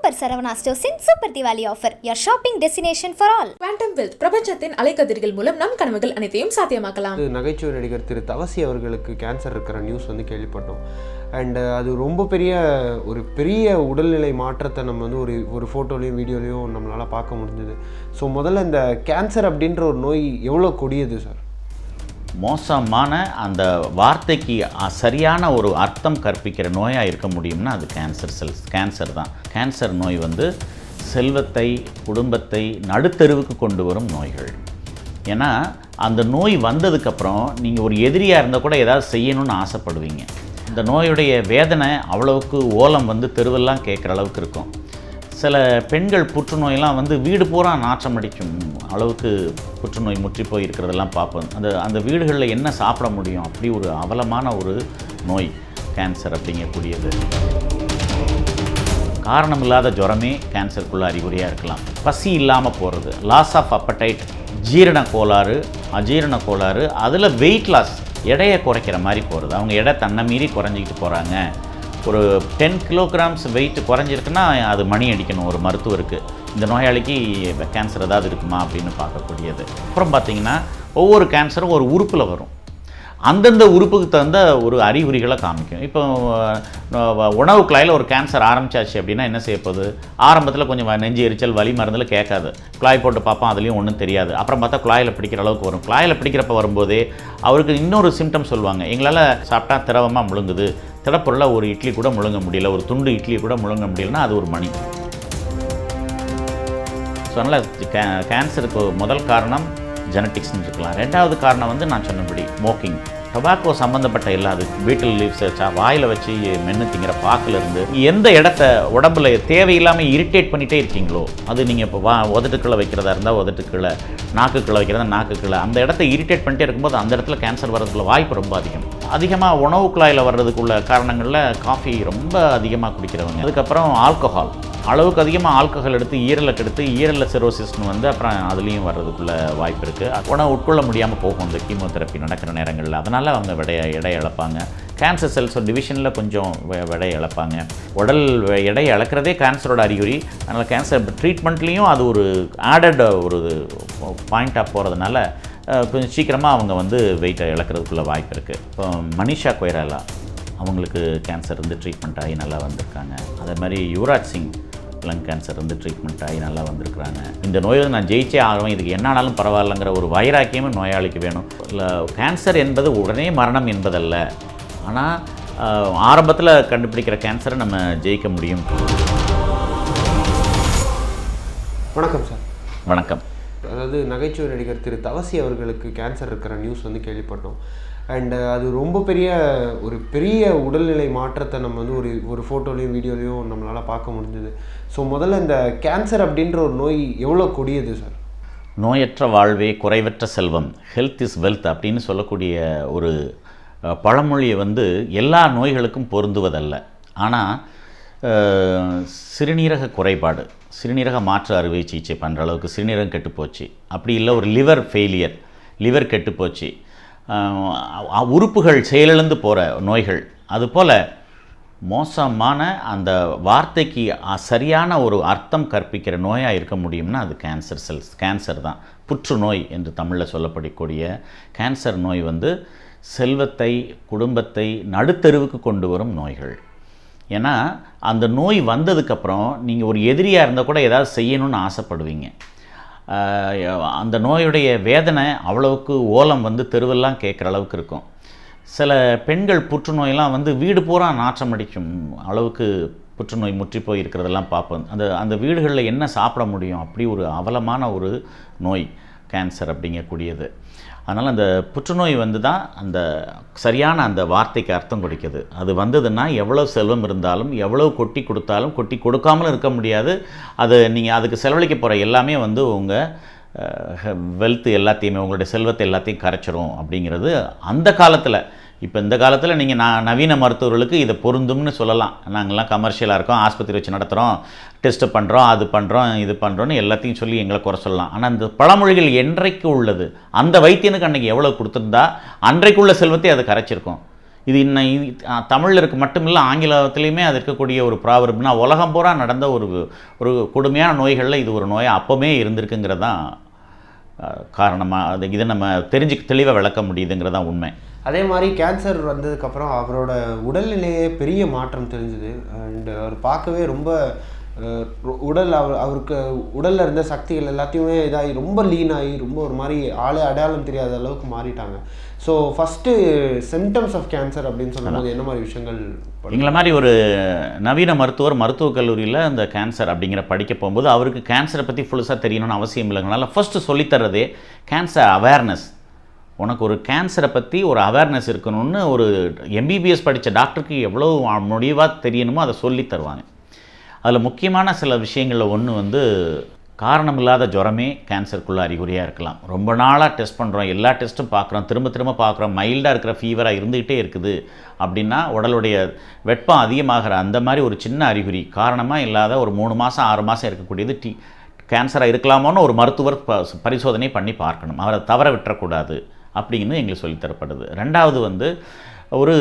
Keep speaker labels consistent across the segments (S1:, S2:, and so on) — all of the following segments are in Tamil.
S1: சூப்பர் சரவணா ஸ்டோர்ஸின் super Deepavali offer. your shopping destination for all.
S2: Quantum wealth பிரபஞ்சத்தின் அலைக்கதிர்கள் மூலம் நம் கனவுகள் அனைத்தையும் சாத்தியமாக்கலாம்.
S3: நகைச்சுவை நடிகர் திரு தவசி அவர்களுக்கு கேன்சர் இருக்கிற நியூஸ் கேள்விப்பட்டோம். அண்ட் அது ரொம்ப பெரிய உடல்நிலை மாற்றத்தை நம்ம ஒரு ஃபோட்டோலையும் வீடியோலையும் நம்மளால் பார்க்க முடிஞ்சது. ஸோ முதல்ல இந்த கேன்சர் அப்படின்ற ஒரு நோய் எவ்வளோ கொடியது சார்?
S4: மோசமான அந்த வார்த்தைக்கு சரியான ஒரு அர்த்தம் கற்பிக்கிற நோயாக இருக்க முடியும்னா அது கேன்சர் தான். கேன்சர் நோய் செல்வத்தை, குடும்பத்தை நடுத்தெருவுக்கு கொண்டு வரும் நோய்கள். ஏன்னா அந்த நோய் வந்ததுக்கப்புறம் நீங்கள் ஒரு எதிரியாக இருந்தால் கூட ஏதாவது செய்யணும்னு ஆசைப்படுவீங்க. இந்த நோயுடைய வேதனை அவ்வளவுக்கு ஓலம் தெருவெல்லாம் கேட்குற அளவுக்கு இருக்கும். சில பெண்கள் புற்றுநோயெல்லாம் வீடு பூரா நாற்றம் அடிக்கும் அளவுக்கு புற்றுநோய் முற்றி போய் இருக்கிறதெல்லாம் பார்ப்போம். அந்த வீடுகளில் என்ன சாப்பிட முடியும், அப்படி ஒரு அவலமான ஒரு நோய் கேன்சர் அப்படிங்கக்கூடியது. காரணமில்லாத ஜுரமே கேன்சருக்குள்ள அறிகுறியாக இருக்கலாம். பசி இல்லாமல் போகிறது, லாஸ் ஆஃப் அப்படைட், ஜீரண கோளாறு, அஜீரண கோளாறு, அதில் வெயிட் லாஸ், எடையை குறைக்கிற மாதிரி போகிறது. அவங்க எடை தன்னை மீறி குறைஞ்சிக்கிட்டு போகிறாங்க. ஒரு 10 கிலோகிராம்ஸ் வெயிட் குறைஞ்சிருக்குன்னா அது மணி அடிக்கணும் ஒரு மருத்துவருக்கு. இந்த நோயாளிக்கு கேன்சர் ஏதாவது இருக்குமா அப்படின்னு பார்க்கக்கூடியது. அப்புறம் பார்த்திங்கன்னா ஒவ்வொரு கேன்சரும் ஒரு உறுப்பில் வரும். அந்தந்த உறுப்புக்கு தகுந்த ஒரு அறிகுறிகளை காமிக்கும். இப்போ உணவு குழாயில் ஒரு கேன்சர் ஆரம்பிச்சாச்சு அப்படின்னா என்ன செய்யப்போகுது? ஆரம்பத்தில் கொஞ்சம் நெஞ்சு எரிச்சல், வலி மருந்தில் கேட்காது. குழாய் போட்டு பார்ப்போம், அதுலேயும் ஒன்றும் தெரியாது. அப்புறம் பார்த்தா குழாயில் பிடிக்கிற அளவுக்கு வரும். குழாயில் பிடிக்கிறப்ப வரும்போதே அவருக்கு இன்னொரு சிம்டம் சொல்லுவாங்க. எங்களால் சாப்பிட்டா திரவமாக முழுங்குது, திடப்பொருளாக ஒரு இட்லி கூட முழுங்க முடியல, ஒரு துண்டு இட்லி கூட முழுங்க முடியலன்னா அது ஒரு மணி. ஸோ அதனால் கேன்சருக்கு முதல் காரணம் ஜெனட்டிக்ஸ்ன்னு இருக்கலாம். ரெண்டாவது காரணம் நான் சொன்னபடி ஸ்மோக்கிங், டொபாக்கோ சம்மந்தப்பட்ட எல்லாது, பீட்டில் லீவ்ஸ் வாயில் வச்சு மென்று திங்கிற பாக்கிலிருந்து எந்த இடத்த உடம்புல தேவையில்லாமல் இரிட்டேட் பண்ணிகிட்டே இருக்கீங்களோ, அது நீங்கள் இப்போ உதட்டுக்குள்ளே வைக்கிறதா இருந்தால் உதட்டுக்குள்ளே, நாக்குக்குள்ளே வைக்கிறதா நாக்குக்குள்ளே, அந்த இடத்த இரிட்டேட் பண்ணிட்டே இருக்கும்போது அந்த இடத்துல கேன்சர் வர்றதுக்குள்ள வாய்ப்பு ரொம்ப அதிகமாக உணவு குழாயில் வர்றதுக்குள்ள காரணங்களில் காஃபி ரொம்ப அதிகமாக குடிக்கிறவங்க, அதுக்கப்புறம் ஆல்கஹால், அளவுக்கு அதிகமாக ஆல்கஹால் எடுத்து ஈரலை கெடுத்து ஈரலில் சிரோசிஸ்னு அப்புறம் அதுலேயும் வர்றதுக்குள்ள வாய்ப்பு இருக்குது. உணவு உட்கொள்ள முடியாமல் போகும் இந்த கீமோதெரப்பி நடக்கிற நேரங்களில். அதனால் அவங்க எடை இழப்பாங்க. கேன்சர் செல்ஸ் டிவிஷனில் கொஞ்சம் எடை இழப்பாங்க. உடல் எடை இழக்கிறதே கேன்சரோட அறிகுறி. அதனால் கேன்சர் ட்ரீட்மெண்ட்லேயும் அது ஒரு ஆடட் ஒரு பாயிண்ட்டாக போகிறதுனால கொஞ்சம் சீக்கிரமாக அவங்க வெயிட்டை இழக்கிறதுக்குள்ள வாய்ப்பு இருக்குது. இப்போ மனிஷா கொய்ராலா அவங்களுக்கு கேன்சர் ட்ரீட்மெண்ட் ஆகி நல்லா வந்திருக்காங்க. அதே மாதிரி Yuvraj Singh lung cancer treatment ஆகி நல்லா வந்திருக்கிறாங்க. இந்த நோயில் நான் ஜெயிச்சே ஆகுவேன், இதுக்கு என்ன ஆனாலும் பரவாயில்லைங்கிற ஒரு வைராக்கியமும் நோயாளிக்கு வேணும். இல்லை, கேன்சர் என்பது உடனே மரணம் என்பதல்ல. ஆனால் ஆரம்பத்தில் கண்டுபிடிக்கிற கேன்சரை நம்ம ஜெயிக்க முடியும்.
S3: வணக்கம் சார்.
S4: வணக்கம்.
S3: அதாவது நகைச்சுவை நடிகர் திரு தவசி அவர்களுக்கு கேன்சர் இருக்கிற நியூஸ் கேள்விப்பட்டோம். அண்ட் அது ரொம்ப பெரிய உடல்நிலை மாற்றத்தை நம்ம ஒரு ஃபோட்டோலையும் வீடியோலையும் நம்மளால் பார்க்க முடிஞ்சது. ஸோ முதல்ல இந்த கேன்சர் அப்படின்ற ஒரு நோய் எவ்வளோ கொடியது சார்?
S4: நோயற்ற வாழ்வே குறைவற்ற செல்வம், ஹெல்த் இஸ் வெல்த் அப்படின்னு சொல்லக்கூடிய ஒரு பழமொழியை எல்லா நோய்களுக்கும் பொருந்துவதல்ல. ஆனால் சிறுநீரக குறைபாடு, சிறுநீரக மாற்று அறுவை சிகிச்சை பண்ணுற அளவுக்கு சிறுநீரகம் கெட்டுப்போச்சு, அப்படி இல்லை ஒரு லிவர் ஃபெயிலியர், லிவர் கெட்டுப்போச்சு, உறுப்புகள் செயலிழந்து போகிற நோய்கள், அதுபோல் மோசமான அந்த வார்த்தைக்கு சரியான ஒரு அர்த்தம் கற்பிக்கிற நோயாக இருக்க முடியும்னா அது கேன்சர் தான். புற்றுநோய் என்று தமிழில் சொல்லப்படக்கூடிய கேன்சர் நோய் செல்வத்தை, குடும்பத்தை நடுத்தெருவுக்கு கொண்டு வரும் நோய்கள். ஏன்னா அந்த நோய் வந்ததுக்கப்புறம் நீங்கள் ஒரு எதிரியாக இருந்தால் கூட ஏதாவது செய்யணும்னு ஆசைப்படுவீங்க. அந்த நோயுடைய வேதனை அவ்வளவுக்கு ஓலம் தெருவெல்லாம் கேட்குற அளவுக்கு இருக்கும். சில பெண்கள் புற்றுநோயெல்லாம் வீடு பூரா நாற்றம் அடிக்கும் அளவுக்கு புற்றுநோய் முற்றி போய் இருக்கிறதெல்லாம் பார்ப்போம். அந்த வீடுகளில் என்ன சாப்பிட முடியும், அப்படி ஒரு அவலமான ஒரு நோய் கேன்சர் அப்படிங்கக்கூடியது. அதனால் அந்த புற்றுநோய் தான் அந்த சரியான அந்த வார்த்தைக்கு அர்த்தம் கொடுக்குது. அது வந்ததுன்னா எவ்வளோ செல்வம் இருந்தாலும், எவ்வளோ கொட்டி கொடுத்தாலும், கொட்டி கொடுக்காமலும் இருக்க முடியாது. அது நீங்கள் அதுக்கு செலவழிக்க போகிற எல்லாமே உங்கள் வெல்த் எல்லாத்தையுமே, உங்களுடைய செல்வத்தை எல்லாத்தையும் கரைச்சிரும் அப்படிங்கிறது அந்த காலத்தில். இப்போ இந்த காலத்தில் நீங்கள் நவீன மருத்துவர்களுக்கு இதை பொருந்தும்னு சொல்லலாம். நாங்கள்லாம் கமர்ஷியலாக இருக்கோம், ஆஸ்பத்திரி வச்சு நடத்துகிறோம், டெஸ்ட்டு பண்ணுறோம், அது பண்ணுறோம், இது பண்ணுறோன்னு எல்லாத்தையும் சொல்லி எங்களை குறை சொல்லலாம். ஆனால் இந்த பழமொழிகள் என்றைக்கு உள்ளது, அந்த வைத்தியனுக்கு அன்றைக்கி எவ்வளோ கொடுத்துருந்தா அன்றைக்குள்ள செல்வத்தை அதை கரைச்சிருக்கும். இது இன்னும் தமிழில் இருக்க மட்டும் இல்லை, ஆங்கிலத்திலையுமே அது இருக்கக்கூடிய ஒரு ப்ராவர்ப்னா உலகம் பூரா நடந்த ஒரு கொடுமையான நோய்களில் இது ஒரு நோயாக அப்போவே இருந்திருக்குங்கிறது தான் காரணமாக. இதை நம்ம தெளிவாக விளக்க முடியுதுங்கிறது தான் உண்மை.
S3: அதே மாதிரி கேன்சர் வந்ததுக்கப்புறம் அவரோட உடல்நிலையே பெரிய மாற்றம் தெரிஞ்சுது. அண்ட் அவர் பார்க்கவே ரொம்ப அவருக்கு உடலில் இருந்த சக்திகள் எல்லாத்தையுமே இதாகி ரொம்ப லீனாகி ரொம்ப ஒரு மாதிரி ஆளே அடையாளம் தெரியாத அளவுக்கு மாறிட்டாங்க. So first symptoms of cancer அப்படின்னு சொல்லும்போது என்ன மாதிரி விஷயங்கள்?
S4: எங்களை மாதிரி ஒரு நவீன மருத்துவக் கல்லூரியில் இந்த கேன்சர் அப்படிங்கிற படிக்க போகும்போது அவருக்கு கேன்சரை பற்றி ஃபுல்ஸாக தெரியணும்னு அவசியம் இல்லைங்கனால ஃபஸ்ட்டு சொல்லித்தரதே கேன்சர் அவேர்னஸ். உனக்கு ஒரு கேன்சரை பற்றி ஒரு அவேர்னஸ் இருக்கணும்னு ஒரு எம்பிபிஎஸ் படித்த டாக்டருக்கு எவ்வளோ முடிவாக தெரியணுமோ அதை சொல்லி தருவாங்க. அதில் முக்கியமான சில விஷயங்களில் ஒன்று காரணமில்லாத ஜுரமே கேன்சருக்குள்ள அறிகுறியாக இருக்கலாம். ரொம்ப நாளாக டெஸ்ட் பண்ணுறோம், எல்லா டெஸ்ட்டும் பார்க்குறோம், திரும்ப பார்க்குறோம், மைல்டாக இருக்கிற ஃபீவராக இருந்துக்கிட்டே இருக்குது அப்படின்னா உடலுடைய வெப்பம் அதிகமாகிற அந்த மாதிரி ஒரு சின்ன அறிகுறி காரணமாக இல்லாத ஒரு 3 மாதம் 6 மாதம் இருக்கக்கூடியது கேன்சராக இருக்கலாமோன்னு ஒரு மருத்துவர் பரிசோதனை பண்ணி பார்க்கணும். அவரை தவற விட்டுறக்கூடாது அப்படின்னு எங்களுக்கு சொல்லித்தரப்படுது. ரெண்டாவது ஒரு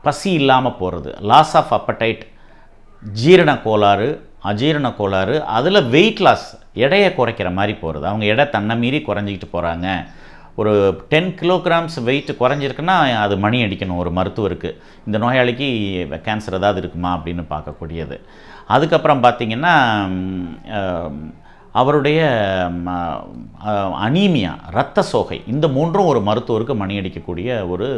S4: பசி இல்லாமல் போகிறது, லாஸ் ஆஃப் அப்படைட், ஜீரண கோளாறு, அஜீரண கோளாறு, அதில் வெயிட் லாஸ், எடையை குறைக்கிற மாதிரி போகிறது. அவங்க எடை தன்னை மீறி குறைஞ்சிக்கிட்டு போகிறாங்க. ஒரு 10 கிலோகிராம்ஸ் வெயிட் குறைஞ்சிருக்குன்னா அது மணி அடிக்கணும் ஒரு மருத்துவருக்கு, இந்த நோயாளிக்கு கேன்சர் ஏதாவது இருக்குமா அப்படின்னு பார்க்கக்கூடியது. அதுக்கப்புறம் பார்த்திங்கன்னா அவருடைய அனீமியா, இரத்த சோகை, இந்த மூன்றும் ஒரு மருத்துவருக்கு மணி அடிக்கக்கூடிய ஒரு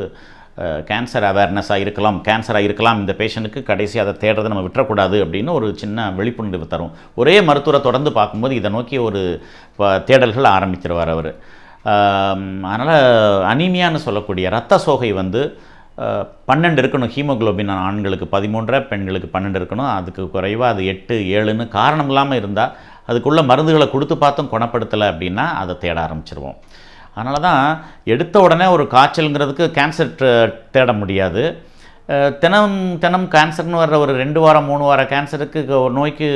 S4: கேன்சர் அவேர்னஸாக இருக்கலாம். கேன்சராக இருக்கலாம் இந்த பேஷண்ட்டுக்கு, கடைசி அதை தேடுறதை நம்ம விட்டுறக்கூடாது அப்படின்னு ஒரு சின்ன விழிப்புணர்வு தரும். ஒரே மருத்துவரை தொடர்ந்து பார்க்கும்போது இதை நோக்கி ஒரு தேடல்கள் ஆரம்பிச்சிருவார் அவர். அதனால் அனீமியான்னு சொல்லக்கூடிய இரத்த சோகை 12 இருக்கணும். ஹீமோக்ளோபின் ஆண்களுக்கு 13, பெண்களுக்கு 12 இருக்கணும். அதுக்கு குறைவாக அது 8, 7ன்னு காரணம் இல்லாமல் இருந்தால் அதுக்குள்ள மருந்துகளை கொடுத்து பார்த்தும் குணப்படுத்தலை அப்படின்னா அதை தேட ஆரம்பிச்சிருவோம். அதனால தான் எடுத்த உடனே ஒரு காய்ச்சலுங்கிறதுக்கு கேன்சர் தேட முடியாது. தினம் கேன்சர்னு வர்ற ஒரு 2 வாரம் 3 வார கேன்சருக்கு நோய்க்கு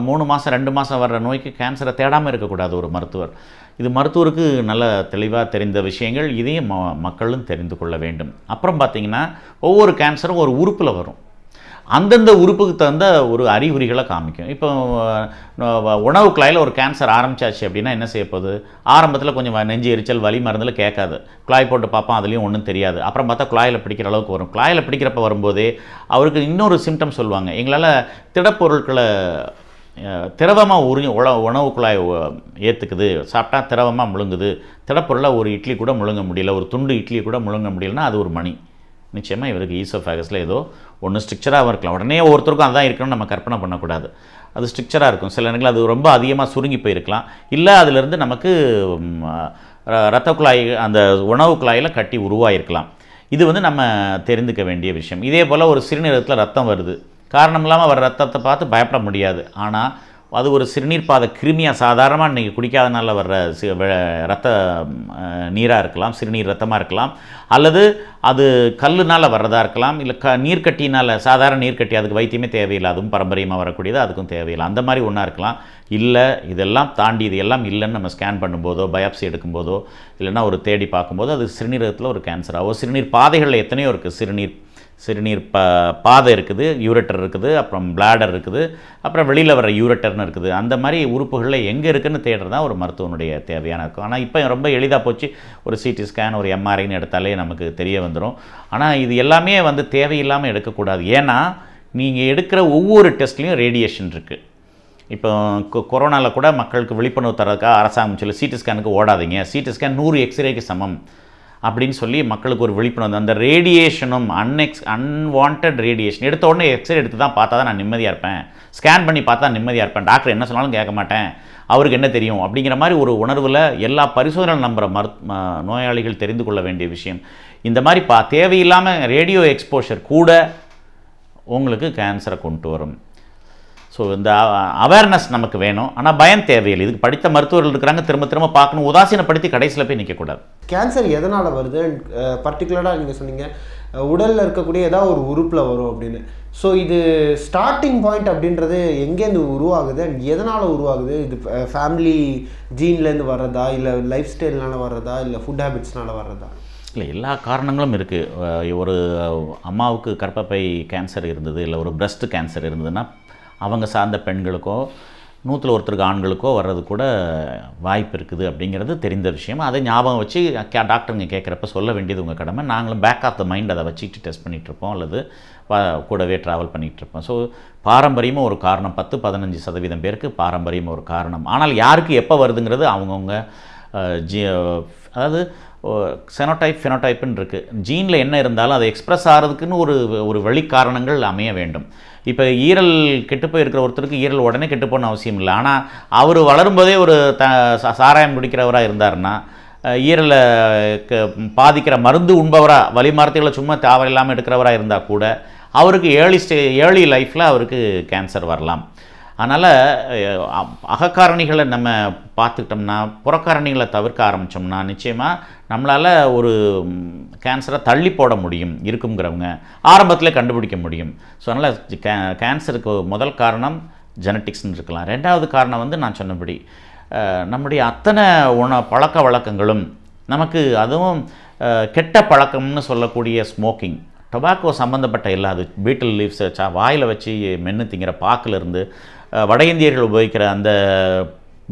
S4: 3 மாதம் 2 மாதம் வர்ற நோய்க்கு கேன்சரை தேடாமல் இருக்கக்கூடாது ஒரு மருத்துவர். இது மருத்துவருக்கு நல்ல தெளிவாக தெரிந்த விஷயங்கள், இதையும் மக்களும் தெரிந்து கொள்ள வேண்டும். அப்புறம் பார்த்திங்கன்னா ஒவ்வொரு கேன்சரும் ஒரு உறுப்பில் வரும், அந்தந்த உறுப்புக்கு தகுந்த ஒரு அறிகுறிகளை காமிக்கும். இப்போ உணவு குழாயில் ஒரு கேன்சர் ஆரம்பிச்சாச்சு அப்படின்னா என்ன செய்ய போகுது? ஆரம்பத்தில் கொஞ்சம் நெஞ்சு எரிச்சல், வலி மருந்தில் கேட்காது, குழாய் போட்டு பார்ப்போம், அதுலேயும் ஒன்றும் தெரியாது. அப்புறம் பார்த்தா குழாயில் பிடிக்கிற அளவுக்கு வரும். குழாயில் பிடிக்கிறப்ப வரும்போதே அவருக்கு இன்னொரு சிம்டம் சொல்லுவாங்க, எங்களால் திடப்பொருட்களை திரவமாக உணவு குழாய் ஏற்றுக்குது, சாப்பிட்டா திரவமாக முழுங்குது, திடப்பொருளை ஒரு இட்லி கூட முழுங்க முடியல, ஒரு துண்டு இட்லி கூட முழுங்க முடியலன்னா அது ஒரு மணி. நிச்சயமாக இவருக்கு ஈசோஃபேகஸில் ஏதோ ஒன்று ஸ்ட்ரக்சராக இருக்கலாம். உடனே ஒவ்வொருத்தருக்கும் அதான் இருக்கணும்னு நம்ம கற்பனை பண்ணக்கூடாது. அது ஸ்ட்ரக்சராக இருக்கும். சில நேரங்கள் அது ரொம்ப அதிகமாக சுருங்கி போயிருக்கலாம், இல்லை அதிலிருந்து நமக்கு இரத்த குழாய், அந்த உணவு குழாயில் கட்டி உருவாயிருக்கலாம். இது நம்ம தெரிந்துக்க வேண்டிய விஷயம். இதே போல் ஒரு சிறுநீரகத்தில் ரத்தம் வருது, காரணம் இல்லாமல் வர ரத்தத்தை பார்த்து பயப்பட முடியாது. ஆனால் அது ஒரு சிறுநீர் பாதை கிருமியாக சாதாரணமாக இன்றைக்கி குடிக்காதனால வர்ற ரத்த நீராக இருக்கலாம், சிறுநீர் ரத்தமாக இருக்கலாம், அல்லது அது கல்லுனால் வர்றதா இருக்கலாம், இல்லை நீர்க்கட்டினால், சாதாரண நீர்க்கட்டி, அதுக்கு வைத்தியமே தேவையில்லை, அதுவும் பாரம்பரியமாக வரக்கூடியது, அதுக்கும் தேவையில்லை, அந்த மாதிரி ஒன்றா இருக்கலாம். இல்லை இதெல்லாம் தாண்டி இது எல்லாம் இல்லைன்னு நம்ம ஸ்கேன் பண்ணும்போதோ பயாப்சி எடுக்கும்போதோ இல்லைன்னா ஒரு தேடி பார்க்கும்போது அது சிறுநீரகத்தில் ஒரு கேன்சராகவோ, சிறுநீர் பாதைகளில் எத்தனையோ இருக்குது, சிறுநீர் பாதை இருக்குது, யூரட்டர் இருக்குது, அப்புறம் பிளாடர் இருக்குது, அப்புறம் வெளியில் வர யூரட்டர்னு இருக்குது. அந்த மாதிரி உறுப்புகளில் எங்கே இருக்குதுன்னு தேடுறது தான் ஒரு மருத்துவனுடைய தேவையான இருக்கும். ஆனால் இப்போ ரொம்ப எளிதாக போச்சு, ஒரு சிடி ஸ்கேன், ஒரு எம்ஆர்ஐன்னு எடுத்தாலே நமக்கு தெரிய வந்துடும். ஆனால் இது எல்லாமே தேவையில்லாமல் எடுக்கக்கூடாது. ஏன்னா நீங்கள் எடுக்கிற ஒவ்வொரு டெஸ்ட்லேயும் ரேடியேஷன் இருக்குது. இப்போ கொரோனாவில் கூட மக்களுக்கு விழிப்புணர்வு தரதுக்காக அரசாங்கம் சொல்லி சிடி ஸ்கேனுக்கு ஓடாதீங்க, சிடி ஸ்கேன் 100 எக்ஸ்ரேக்கு சமம் அப்படின்னு சொல்லி மக்களுக்கு ஒரு விழிப்புணர்வு. அந்த ரேடியேஷனும் அன்வான்ட் ரேடியேஷன் எடுத்த உடனே எக்ஸ்ரே எடுத்து தான் பார்த்தா தான் நான் நிம்மதியாக இருப்பேன், ஸ்கேன் பண்ணி பார்த்தா நிம்மதியாக இருப்பேன், டாக்டர் என்ன சொன்னாலும் கேட்க மாட்டேன், அவருக்கு என்ன தெரியும் அப்படிங்கிற மாதிரி ஒரு உணர்வில் எல்லா பரிசோதனை நம்புகிற நோயாளிகள் தெரிந்து கொள்ள வேண்டிய விஷயம். இந்த மாதிரி தேவையில்லாமல் ரேடியோ எக்ஸ்போஷர் கூட உங்களுக்கு கேன்சரை கொண்டு வரும். ஸோ இந்த அவேர்னஸ் நமக்கு வேணும், ஆனால் பயம் தேவையில்லை. இதுக்கு படித்த மருத்துவர்கள் இருக்கிறாங்க, திரும்ப பார்க்கணும், உதாசீனப்படுத்தி கடைசியில் போய் நிற்கக்கூடாது.
S3: கேன்சர் எதனால் வருது? அண்ட் பர்டிகுலராக நீங்கள் சொன்னீங்க உடலில் இருக்கக்கூடிய ஏதாவது ஒரு உறுப்பில் வரும் அப்படின்னு. ஸோ இது ஸ்டார்டிங் பாயிண்ட் அப்படின்றது எங்கேருந்து உருவாகுது அண்ட் எதனால் உருவாகுது? இது ஃபேமிலி ஜீன்லேருந்து வர்றதா, இல்லை லைஃப் ஸ்டைல்னால் வர்றதா, இல்லை ஃபுட் ஹேபிட்ஸ்னால் வர்றதா?
S4: இல்லை, எல்லா காரணங்களும் இருக்குது. ஒரு அம்மாவுக்கு கர்ப்பப்பை கேன்சர் இருந்தது, இல்லை ஒரு பிரஸ்ட் கேன்சர் இருந்ததுன்னா அவங்க சார்ந்த பெண்களுக்கோ 100 ஒருத்தருக்கு ஆண்களுக்கோ வர்றது கூட வாய்ப்பு இருக்குது அப்படிங்கிறது தெரிந்த விஷயம். அதை ஞாபகம் வச்சு டாக்டருங்க கேட்குறப்ப சொல்ல வேண்டியது உங்கள் கடமை. நாங்களும் பேக் ஆஃப் த மைண்ட் அதை வச்சுட்டு டெஸ்ட் பண்ணிகிட்ருப்போம் அல்லது கூடவே ட்ராவல் பண்ணிகிட்ருப்போம். ஸோ பாரம்பரியமும் ஒரு காரணம், 10-15% பேருக்கு பாரம்பரியம் ஒரு காரணம். ஆனால் யாருக்கு எப்போ வருதுங்கிறது அவங்கவுங்க அதாவது செனோடைப் ஃபெனோடைப்புன்னு இருக்குது. ஜீனில் என்ன இருந்தாலும் அதை எக்ஸ்ப்ரெஸ் ஆகிறதுக்குன்னு ஒரு வழி காரணங்கள் அமைய வேண்டும். இப்போ ஈரல் கெட்டு போயிருக்கிற ஒருத்தருக்கு ஈரல் உடனே கெட்டு போகணும்னு அவசியம் இல்லை. ஆனால் அவர் வளரும்போதே ஒரு சாராயம் குடிக்கிறவராக இருந்தாருன்னா, ஈரலை பாதிக்கிற மருந்து உண்பவராக, வலி மருத்துகளை சும்மா தேவையில்லாமல் எடுக்கிறவராக இருந்தால் கூட அவருக்கு ஏர்லி லைஃப்பில் அவருக்கு கேன்சர் வரலாம். அதனால் அகக்காரணிகளை நம்ம பார்த்துக்கிட்டோம்னா, புறக்காரணிகளை தவிர்க்க ஆரம்பித்தோம்னா நிச்சயமாக நம்மளால் ஒரு கேன்சரை தள்ளி போட முடியும். இருக்குங்கிறவங்க ஆரம்பத்தில் கண்டுபிடிக்க முடியும். ஸோ அதனால் கேன்சருக்கு முதல் காரணம் ஜெனட்டிக்ஸ்ன்னு இருக்கலாம். ரெண்டாவது காரணம் வந்து நான் சொன்னபடி நம்முடைய அத்தனை பழக்க வழக்கங்களும் நமக்கு, அதுவும் கெட்ட பழக்கம்னு சொல்லக்கூடிய ஸ்மோக்கிங், டொபாக்கோ சம்மந்தப்பட்ட எல்லாது, பீட்டில் லீவ்ஸை வாயில் வச்சு மென்று திங்கிற பாக்கிலிருந்து, வட இந்தியர்கள் உபயோகிக்கிற அந்த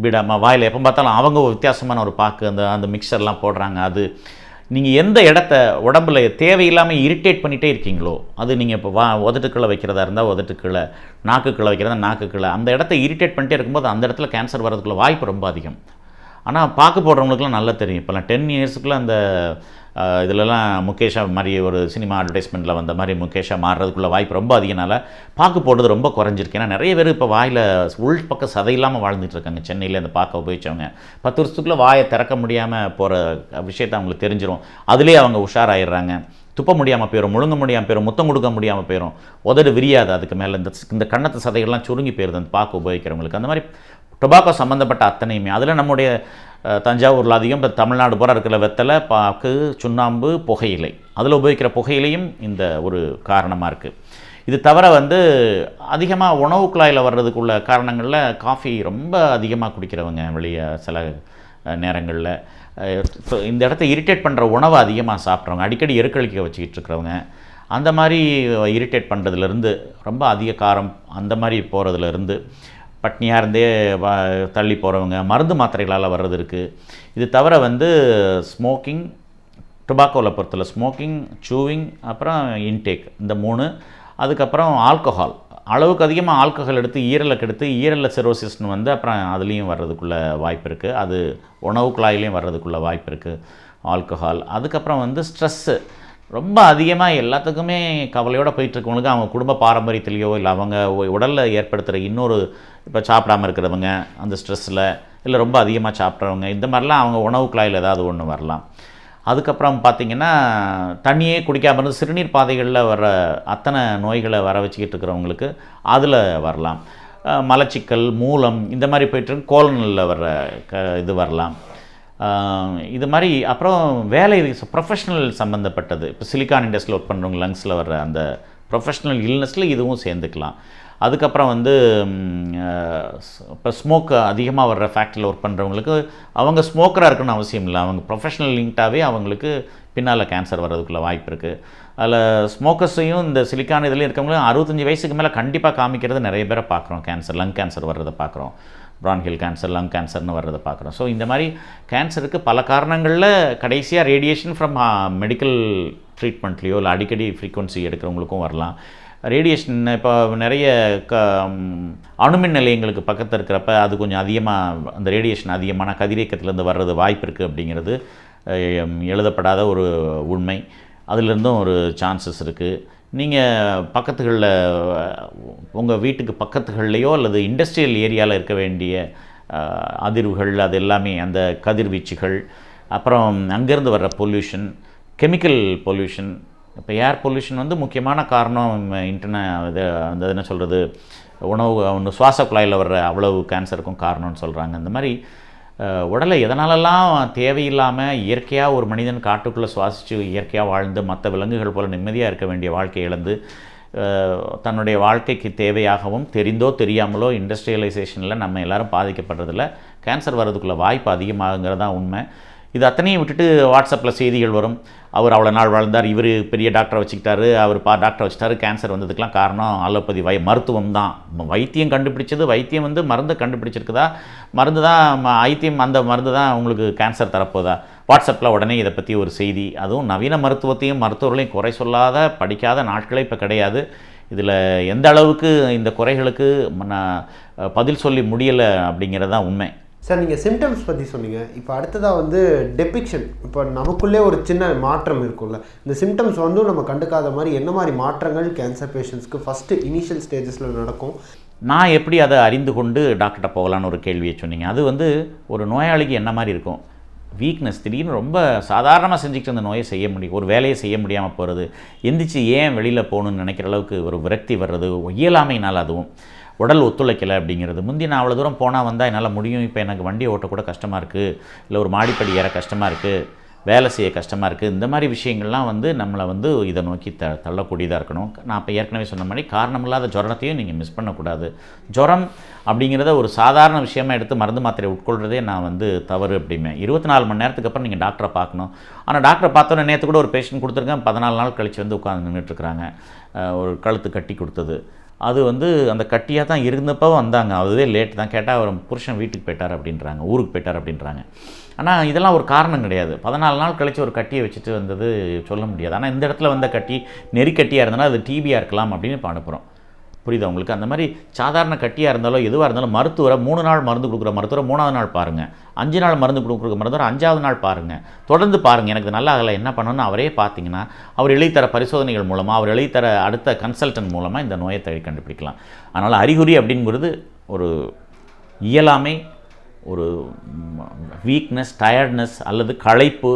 S4: பீடாமல் வாயில் எப்போ பார்த்தாலும் அவங்க வித்தியாசமான ஒரு பாக்கு, அந்த மிக்சர்லாம் போடுறாங்க. அது நீங்கள் எந்த இடத்த உடம்புல தேவையில்லாமல் இரிட்டேட் பண்ணிகிட்டே இருக்கீங்களோ, அது நீங்கள் இப்போ உதட்டுக்குள்ளே வைக்கிறதா இருந்தால் உதட்டுக்குள்ளே, நாக்குக்குள்ளே வைக்கிறதா நாக்குக்குள்ளே, அந்த இடத்த இரிட்டேட் பண்ணிட்டே இருக்கும்போது அந்த இடத்துல கேன்சர் வர்றதுக்குள்ள வாய்ப்பு ரொம்ப அதிகம். ஆனால் பாக்கு போடுறவங்களுக்குலாம் நல்லா தெரியும். இப்போலாம் 10 இயர்ஸுக்குள்ளே அந்த இதிலலாம் முகேஷா மாதிரி ஒரு சினிமா அட்வர்டைஸ்மெண்ட்டில் வந்த மாதிரி முகேஷா மாறுறதுக்குள்ள வாய்ப்பு ரொம்ப அதிகனால பாக்கு போடுறது ரொம்ப குறைஞ்சிருக்கு. ஏன்னா நிறைய பேர் இப்போ வாயில் உள் பக்கம் சதை இல்லாமல் வாழ்ந்துட்டு இருக்காங்க. சென்னையில் அந்த பாக்கை உபயோகிச்சவங்க 10 வருஷத்துக்குள்ளே வாயை திறக்க முடியாமல் போகிற விஷயத்தை அவங்களுக்கு தெரிஞ்சிடும். அதுலேயே அவங்க உஷாராயிடுறாங்க. துப்ப முடியாமல் போயிடும், முழுங்க முடியாமல் போயிடும், முத்தம் கொடுக்க முடியாமல் போயிடும், உதடு விரியாது. அதுக்கு மேலே இந்த கண்ணத்து சதைகள்லாம் சுருங்கி போயிடுது அந்த பாக்கு உபயோகிக்கிறவங்களுக்கு. அந்த மாதிரி டொபாக்கோ சம்மந்தப்பட்ட அத்தனையுமே, அதில் நம்முடைய தஞ்சாவூரில் அதிகம், இப்போ தமிழ்நாடு பூரா இருக்கிற வெத்தலை, பாக்கு, சுண்ணாம்பு, புகையிலை, அதில் உபயோகிக்கிற புகையிலையும் இந்த ஒரு காரணமாக இருக்குது. இது தவிர வந்து அதிகமாக உணவு குழாயில் வர்றதுக்குள்ள காரணங்களில் காஃபி ரொம்ப அதிகமாக குடிக்கிறவங்க, வெளியே சில நேரங்களில் இந்த இடத்த இரிட்டேட் பண்ணுற உணவை அதிகமாக சாப்பிட்றவங்க, அடிக்கடி எருக்களிக்க வச்சுக்கிட்டு இருக்கிறவங்க, அந்த மாதிரி இரிட்டேட் பண்ணுறதுலேருந்து, ரொம்ப அதிக காரம் அந்த மாதிரி போகிறதுலேருந்து, பட்னியாக இருந்தே தள்ளி போகிறவங்க, மருந்து மாத்திரைகளால் வர்றது இருக்குது. இது தவிர வந்து ஸ்மோக்கிங், டொபாக்கோவில் பொறுத்தல ஸ்மோக்கிங், சூவிங், அப்புறம் இன்டேக், இந்த 3. அதுக்கப்புறம் ஆல்கஹால், அளவுக்கு அதிகமாக ஆல்கஹால் எடுத்து ஈரலுக்கு எடுத்து ஈரலில் சிரோசிஸ்னு வந்து அப்புறம் அதுலேயும் வர்றதுக்குள்ள வாய்ப்பு இருக்குது. அது உணவு குழாயிலையும் வர்றதுக்குள்ள வாய்ப்பு இருக்குது ஆல்கஹால். அதுக்கப்புறம் வந்து ஸ்ட்ரெஸ்ஸு, ரொம்ப அதிகமாக எல்லாத்துக்குமே கவலையோடு போயிட்டுருக்கவங்களுக்கு அவங்க குடும்ப பாரம்பரியத்திலையோ இல்லை அவங்க உடலில் ஏற்படுத்துகிற இன்னொரு, இப்போ சாப்பிடாமல் இருக்கிறவங்க அந்த ஸ்ட்ரெஸ்ஸில், இல்லை ரொம்ப அதிகமாக சாப்பிட்றவங்க, இந்த மாதிரிலாம் அவங்க உணவு குழாயில் ஏதாவது ஒன்று வரலாம். அதுக்கப்புறம் பார்த்திங்கன்னா தண்ணியே குடிக்காமல் இருந்து சிறுநீர் பாதைகளில் வர அத்தனை நோய்களை வர வச்சுக்கிட்டு இருக்கிறவங்களுக்கு அதில் வரலாம். மலச்சிக்கல், மூலம், இந்த மாதிரி போய்ட்டு கோலனில் வர்ற இது வரலாம். இது மாதிரி அப்புறம் வேலை ப்ரொஃபஷ்னல் சம்மந்தப்பட்டது, இப்போ சிலிக்கான் இண்டஸ்ட்ரியில் ஒர்க் பண்ணுறவங்க லங்ஸில் வர்ற அந்த ப்ரொஃபஷ்னல் இல்னஸில் இதுவும் சேர்ந்துக்கலாம். அதுக்கப்புறம் வந்து இப்போ ஸ்மோக் அதிகமாக வர்ற ஃபேக்ட்ரியில் ஒர்க் பண்ணுறவங்களுக்கு அவங்க ஸ்மோக்கராக இருக்குன்னு அவசியம் இல்லை, அவங்க ப்ரொஃபஷ்னல் லிங்க்டாகவே அவங்களுக்கு பின்னால் கேன்சர் வர்றதுக்குள்ள வாய்ப்பு இருக்குது. அதில் ஸ்மோக்கர்ஸையும் இந்த சிலிக்கான் இதில் இருக்கவங்களும் 65 வயசுக்கு மேலே கண்டிப்பாக காமிக்கிறது நிறைய பேரை பார்க்குறோம். கேன்சர், லங் கேன்சர் வர்றதை பார்க்குறோம், பிரான்ஹியல் கேன்சர், லங் கேன்சர்னு வர்றதை பார்க்குறோம். ஸோ இந்த மாதிரி கேன்சருக்கு பல காரணங்களில் கடைசியாக ரேடியேஷன் ஃப்ரம் மெடிக்கல் ட்ரீட்மெண்ட்லேயோ இல்லை அடிக்கடி ஃப்ரீக்வன்சி எடுக்கிறவங்களுக்கும் வரலாம். ரேடியேஷன் இப்போ நிறைய அணுமின் நிலையங்களுக்கு பக்கத்தில் இருக்கிறப்ப அது கொஞ்சம் அதிகமாக, அந்த ரேடியேஷன் அதிகமான கதிரியக்கத்துலேருந்து வர்றது வாய்ப்பு இருக்குது அப்படிங்கிறது எழுதப்படாத ஒரு உண்மை. அதிலிருந்தும் ஒரு சான்சஸ் இருக்குது. நீங்கள் பக்கத்துகளில் உங்கள் வீட்டுக்கு பக்கத்துகள்லையோ அல்லது இண்டஸ்ட்ரியல் ஏரியாவில் இருக்க வேண்டிய அதிர்வுகள், அது எல்லாமே அந்த கதிர்வீச்சுகள், அப்புறம் அங்கேருந்து வர்ற பொல்யூஷன், கெமிக்கல் பொல்யூஷன். இப்போ ஏர் பொல்யூஷன் வந்து முக்கியமான காரணம். இது அந்த என்ன சொல்கிறது, உணவு சுவாச குழாயில் வர்ற அவ்வளவு கேன்சருக்கும் காரணம்னு சொல்கிறாங்க. இந்த மாதிரி உடலை எதனாலெல்லாம் தேவையில்லாமல் இயற்கையாக ஒரு மனிதன் காட்டுக்குள்ளே சுவாசித்து இயற்கையாக வாழ்ந்து மற்ற விலங்குகள் போல் நிம்மதியாக இருக்க வேண்டிய வாழ்க்கை இழந்து தன்னுடைய வாழ்க்கைக்கு தேவையாகவும் தெரிந்தோ தெரியாமலோ இண்டஸ்ட்ரியலைசேஷனில் நம்ம எல்லோரும் பாதிக்கப்படுறதில்ல கேன்சர் வர்றதுக்குள்ள வாய்ப்பு அதிகமாகுங்கிறது தான் உண்மை. இது அத்தனையும் விட்டுட்டு வாட்ஸ்அப்பில் செய்திகள் வரும். அவர் அவ்வளோ நாள் வாழ்ந்தார், இவர் பெரிய டாக்டரை வச்சுக்கிட்டாரு, அவர் டாக்டரை வச்சுட்டாரு, கேன்சர் வந்ததுக்கெலாம் காரணம் அலோபதி மருத்துவம் தான். வைத்தியம் கண்டுபிடிச்சது, வைத்தியம் வந்து மருந்து கண்டுபிடிச்சிருக்குதா, மருந்து தான் ஐத்தியம், அந்த மருந்து தான் உங்களுக்கு கேன்சர் தரப்போதா. வாட்ஸ்அப்பில் உடனே இதை பற்றி ஒரு செய்தி. அதுவும் நவீன மருத்துவத்தையும் மருத்துவர்களையும் குறை சொல்லாத படிக்காத நாட்களே இப்போ கிடையாது. இதில் எந்த அளவுக்கு இந்த குறைகளுக்கு பதில் சொல்லி முடியலை அப்படிங்கிறது தான் உண்மை.
S3: சார், நீங்கள் சிம்டம்ஸ் பற்றி சொன்னீங்க. இப்போ அடுத்ததாக வந்து டெபிக்ஷன். இப்போ நமக்குள்ளே ஒரு சின்ன மாற்றம் இருக்கும்ல, இந்த சிம்டம்ஸ் வந்து நம்ம கண்டுக்காத மாதிரி என்ன மாதிரி மாற்றங்கள் கேன்சர் பேஷண்ட்ஸ்க்கு ஃபஸ்ட்டு இனிஷியல் ஸ்டேஜஸில் நடக்கும்?
S4: நான் எப்படி அதை அறிந்து கொண்டு டாக்டர்கிட்ட போகலான்னு ஒரு கேள்வியை சொன்னீங்க. அது வந்து ஒரு நோயாளிக்கு என்ன மாதிரி இருக்கும்? வீக்னஸ், திடீர்னு ரொம்ப சாதாரணமாக செஞ்சுக்கிட்டு அந்த நோயை செய்ய முடியும், ஒரு வேலையை செய்ய முடியாமல் போகிறது, எந்திரிச்சு ஏன் வெளியில் போகணுன்னு நினைக்கிற அளவுக்கு ஒரு விரக்தி வர்றது, இயலாமையினால், அதுவும் உடல் ஒத்துழைக்கலை அப்படிங்கிறது. முந்தி நான் அவ்வளோ தூரம் போனால் வந்தால் என்னால் முடியும், இப்போ எனக்கு வண்டியை ஓட்டக்கூட கஷ்டமாக இருக்குது, இல்லை ஒரு மாடிப்படி ஏற கஷ்டமாக இருக்குது, வேலை செய்ய கஷ்டமாக இருக்குது. இந்த மாதிரி விஷயங்கள்லாம் வந்து நம்மளை வந்து இதை நோக்கி தள்ளக்கூடியதாக இருக்கணும். நான் இப்போ ஏற்கனவே சொன்ன மாதிரி காரணமில்லாத ஜுரத்தையும் நீங்கள் மிஸ் பண்ணக்கூடாது. ஜுரம் அப்படிங்கிறத ஒரு சாதாரண விஷயமாக எடுத்து மருந்து மாத்திரை உட்கொள்கிறதே நான் வந்து தவறு அப்படிமே. 24 மணி நேரத்துக்கு அப்புறம் நீங்கள் டாக்டரை பார்க்கணும். ஆனால் டாக்டரை பார்த்தோன்னே நேற்று கூட ஒரு பேஷண்ட் கொடுத்துருக்கேன், 14 நாள் கழித்து வந்து உட்காந்து நின்றுட்டுருக்குறாங்க. ஒரு கழுத்து கட்டி கொடுத்தது, அது வந்து அந்த கட்டியாக தான் இருந்தப்போ வந்தாங்க, அதுவே லேட் தான். கேட்டால் அவர் புருஷன் வீட்டுக்கு போயிட்டார் அப்படின்றாங்க, ஊருக்கு போயிட்டார் அப்படின்றாங்க. ஆனால் இதெல்லாம் ஒரு காரணம் கிடையாது. 14 நாள் கழித்து ஒரு கட்டியை வச்சுட்டு வந்தது சொல்ல முடியாது. ஆனால் இந்த இடத்துல வந்த கட்டி நெறிக்கட்டியாக இருந்தனா அது டிபியாக இருக்கலாம் அப்படின்னு இப்போ அனுப்புகிறோம். புரியுதா உங்களுக்கு? அந்த மாதிரி சாதாரண கட்டியாக இருந்தாலும் எதுவாக இருந்தாலும் மருத்துவரை 3 நாள் மருந்து கொடுக்குற மருத்துவரை 3ஆவது நாள் பாருங்கள், 5 நாள் மருந்து கொடுக்குற மருத்துவரை 5ஆவது நாள் பாருங்கள், தொடர்ந்து பாருங்கள். எனக்கு நல்லா ஆகலை என்ன பண்ணணும்னு அவரே பார்த்தீங்கன்னா அவர் எழுதித்தர பரிசோதனைகள் மூலமாக, அவர் எழுதித்தர அடுத்த கன்சல்டன்ட் மூலமாக இந்த நோயை தேடி கண்டுபிடிக்கலாம். அதனால் அறிகுறி அப்படிங்கிறது ஒரு இயலாமை, ஒரு வீக்னஸ், டயர்ட்னஸ் அல்லது களைப்பு,